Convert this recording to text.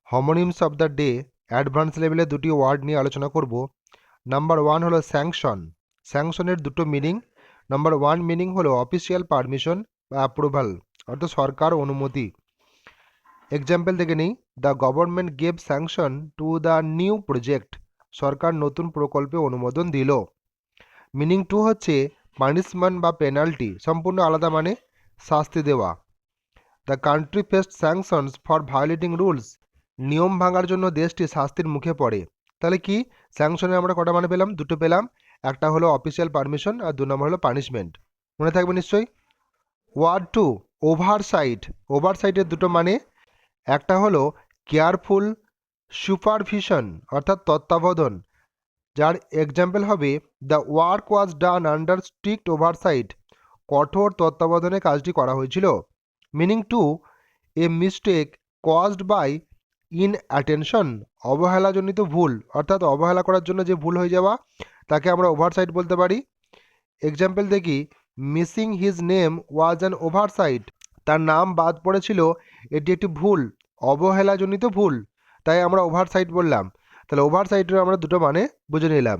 হমোনিমস of the day advance লেভেলে দুটি word নিয়ে আলোচনা করব। নাম্বার 1 হলো স্যাংশন। স্যাংশনের দুটো মিনিং। নাম্বার 1 মিনিং হলো অফিসিয়াল পারমিশন বা অ্যাপ্রুভাল, অর্থাৎ সরকার অনুমতি। এক্সাম্পল দেখে নিই, the government gave sanction to the new project. সরকার নতুন প্রকল্পে অনুমোদন দিল। মিনিং 2 হচ্ছে পানিশমেন্ট বা পেনাল্টি, সম্পূর্ণ আলাদা, মানে শাস্তি দেওয়া। The country faced sanctions for violating rules. নিয়ম ভাঙার জন্য দেশটি শাস্তির মুখে পড়ে। তাহলে কি স্যাংশনে আমরা কটা মানে পেলাম? দুটো পেলাম। একটা হলো অফিসিয়াল পারমিশন আর 2 নম্বর হলো পানিশমেন্ট। মনে থাকবে নিশ্চয়ই। Word 2 oversight. ওভারসাইটের দুটো মানে, একটা হলো কেয়ারফুল সুপারভিশন অর্থাৎ তত্ত্বাবধান, যার এক্সাম্পল হবে the work was done under strict oversight. কঠোর তত্ত্বাবধানে কাজটি করা হয়েছিল। Meaning 2 a mistake caused by inattention. অবহেলাজনিত ভুল, অর্থাৎ অবহেলা করার জন্য যে ভুল হয়ে যাওয়া তাকে আমরা ওভারসাইট বলতে পারি। এক্সাম্পল দেখি, missing his name was an oversight. তার নাম বাদ পড়েছিল, এটি একটি ভুল, অবহেলাজনিত ভুল, তাই আমরা ওভারসাইট বললাম। তাহলে ওভারসাইটের আমরা দুটো মানে বুঝে নিলাম।